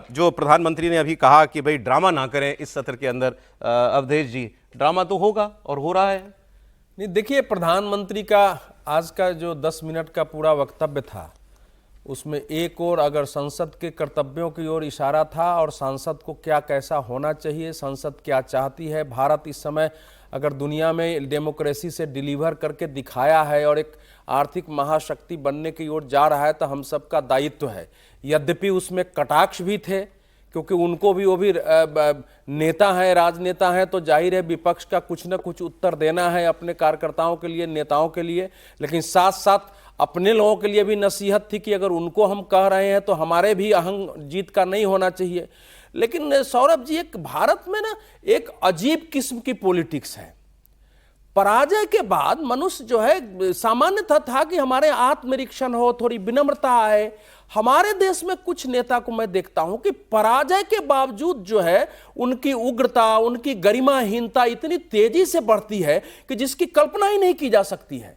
जो प्रधानमंत्री ने अभी कहा कि भाई ड्रामा ना करें इस सत्र के अंदर, अवधेश जी, ड्रामा तो होगा और हो रहा है। नहीं, देखिए, प्रधानमंत्री का आज का जो 10 मिनट का पूरा वक्तव्य था, उसमें एक और अगर संसद के कर्तव्यों की ओर इशारा था और सांसद को क्या कैसा होना चाहिए, संसद क्या चाहती है, भारत इस समय अगर दुनिया में डेमोक्रेसी से डिलीवर करके दिखाया है और एक आर्थिक महाशक्ति बनने की ओर जा रहा है, तो हम सबका दायित्व है। यद्यपि उसमें कटाक्ष भी थे, क्योंकि उनको भी, वो भी नेता हैं, राजनेता हैं, तो जाहिर है विपक्ष का कुछ न कुछ उत्तर देना है अपने कार्यकर्ताओं के लिए, नेताओं के लिए। लेकिन साथ साथ अपने लोगों के लिए भी नसीहत थी कि अगर उनको हम कह रहे हैं तो हमारे भी अहंग जीत का नहीं होना चाहिए। लेकिन सौरभ जी, एक भारत में ना एक अजीब किस्म की पॉलिटिक्स है। पराजय के बाद मनुष्य जो है, सामान्यतः था कि हमारे आत्मनिरीक्षण हो, थोड़ी विनम्रता आए। हमारे देश में कुछ नेता को मैं देखता हूं कि पराजय के बावजूद जो है उनकी उग्रता, उनकी गरिमाहीनता इतनी तेजी से बढ़ती है कि जिसकी कल्पना ही नहीं की जा सकती है।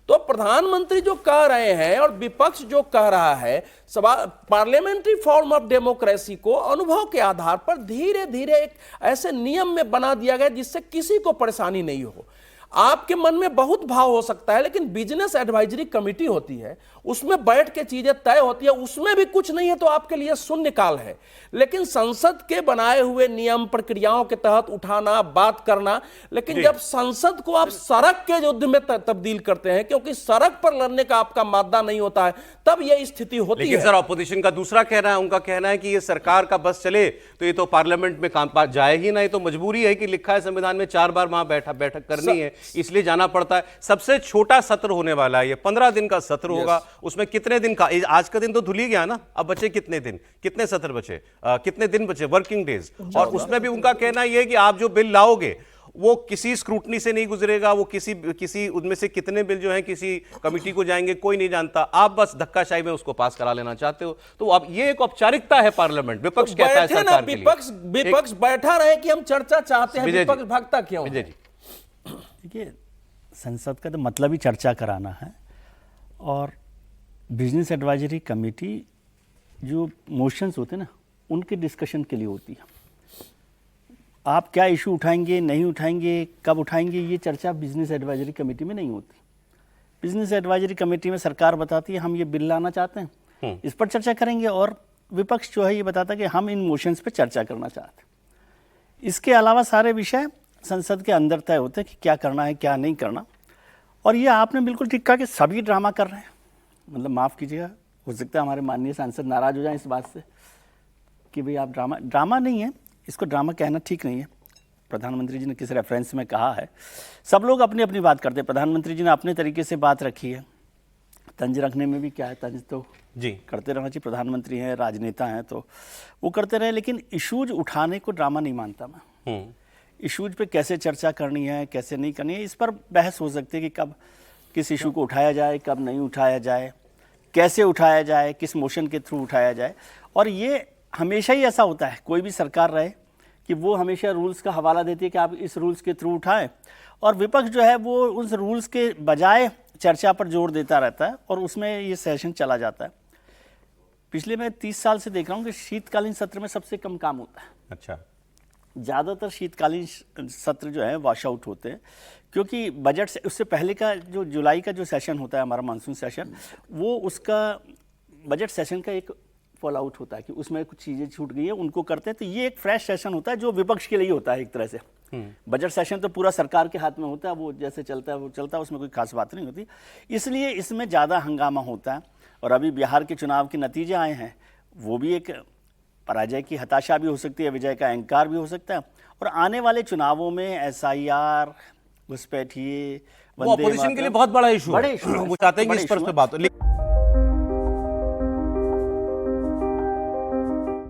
तो प्रधानमंत्री जो कह रहे हैं और विपक्ष जो कह रहा है, पार्लियामेंट्री फॉर्म ऑफ डेमोक्रेसी को अनुभव के आधार पर धीरे धीरे एक ऐसे नियम में बना दिया गया जिससे किसी को परेशानी नहीं हो। आपके मन में बहुत भाव हो सकता है, लेकिन बिजनेस एडवाइजरी कमेटी होती है, उसमें बैठ के चीजें तय होती है, उसमें भी कुछ नहीं है तो आपके लिए शून्य काल है। लेकिन संसद के बनाए हुए नियम प्रक्रियाओं के तहत उठाना, बात करना, लेकिन जब संसद को आप सड़क के युद्ध में तब्दील करते हैं, क्योंकि सड़क पर लड़ने का आपका मादा नहीं होता है, तब यह स्थिति होती है। लेकिन सर, ऑपोजिशन का दूसरा कहना है, उनका कहना है कि ये सरकार का बस चले तो ये तो पार्लियामेंट में काम जाए ही नहीं, तो मजबूरी है कि लिखा है संविधान में 4 बार वहां बैठक करनी है, इसलिए जाना पड़ता है। सबसे छोटा सत्र होने वाला है ये, 15 दिन का सत्र होगा। उसमें कितने दिन का, आज का दिन तो धुल ही गया ना, अब बचे कितने दिन, कितने सत्र बचे, कितने दिन बचे, वर्किंग डेज। और उसमें भी उनका कहना यह है कि आप जो बिल लाओगे वो किसी स्क्रूटनी से नहीं गुजरेगा, वो किसी उनमें से कितने बिल जो हैं किसी कमिटी को जाएंगे कोई नहीं जानता, आप बस धक्काशाही में उसको पास करा लेना चाहते हो। तो अब ये एक औपचारिकता है पार्लियामेंट, विपक्ष कहता है सरकार के लिए। विपक्ष बैठा रहे कि हम चर्चा चाहते हैं, विपक्ष भागता क्यों? विजय जी, देखिए, संसद का तो मतलब ही चर्चा कराना है, और बिजनेस एडवाइजरी कमेटी जो मोशंस होते हैं ना, उनके डिस्कशन के लिए होती है। आप क्या इशू उठाएंगे, नहीं उठाएंगे, कब उठाएंगे, ये चर्चा बिजनेस एडवाइजरी कमेटी में नहीं होती। बिजनेस एडवाइजरी कमेटी में सरकार बताती है हम ये बिल लाना चाहते हैं, इस पर चर्चा करेंगे, और विपक्ष जो है ये बताता है कि हम इन मोशंस पे चर्चा करना चाहते हैं। इसके अलावा सारे विषय संसद के अंदर तय होते हैं कि क्या करना है, क्या नहीं करना। और ये आपने बिल्कुल ठीक कहा कि सभी ड्रामा कर रहे हैं। मतलब माफ़ कीजिएगा, हो सकता है हमारे माननीय सांसद नाराज़ हो जाएं इस बात से कि भाई आप ड्रामा नहीं है, इसको ड्रामा कहना ठीक नहीं है। प्रधानमंत्री जी ने किस रेफरेंस में कहा है, सब लोग अपनी अपनी बात करते हैं। प्रधानमंत्री जी ने अपने तरीके से बात रखी है, तंज रखने में भी क्या है, तंज तो जी करते रहना चाहिए। प्रधानमंत्री हैं, राजनेता हैं, तो वो करते रहे, लेकिन इशूज उठाने को ड्रामा नहीं मानता मैं। इशूज पे कैसे चर्चा करनी है, कैसे नहीं करनी है, इस पर बहस हो सकती है कि कब किस इशू को उठाया जाए, कब नहीं उठाया जाए, कैसे उठाया जाए, किस मोशन के थ्रू उठाया जाए। और ये हमेशा ही ऐसा होता है, कोई भी सरकार रहे, कि वो हमेशा रूल्स का हवाला देती है कि आप इस रूल्स के थ्रू उठाएं, और विपक्ष जो है वो उस रूल्स के बजाय चर्चा पर जोर देता रहता है, और उसमें ये सेशन चला जाता है। पिछले मैं 30 साल से देख रहा हूँ कि शीतकालीन सत्र में सबसे कम काम होता है। अच्छा, ज़्यादातर शीतकालीन सत्र जो है वॉश आउट होते हैं, क्योंकि बजट से उससे पहले का जो जुलाई का जो सेशन होता है हमारा मानसून सेशन, वो उसका बजट सेशन का एक फॉल आउट होता है कि उसमें कुछ चीज़ें छूट गई है, उनको करते हैं। तो ये एक फ्रेश सेशन होता है जो विपक्ष के लिए होता है एक तरह से। बजट सेशन तो पूरा सरकार के हाथ में होता है, वो जैसे चलता है वो चलता है, उसमें कोई खास बात नहीं होती, इसलिए इसमें ज़्यादा हंगामा होता है। और अभी बिहार के चुनाव के नतीजे आए हैं, वो भी एक पराजय की हताशा भी हो सकती है, विजय का अहंकार भी हो सकता है। और आने वाले चुनावों में SIR, घुसपैठिए, वो अपोजिशन के लिए बहुत बड़ा इशू है, वो चाहते हैं कि इस पर बात हो।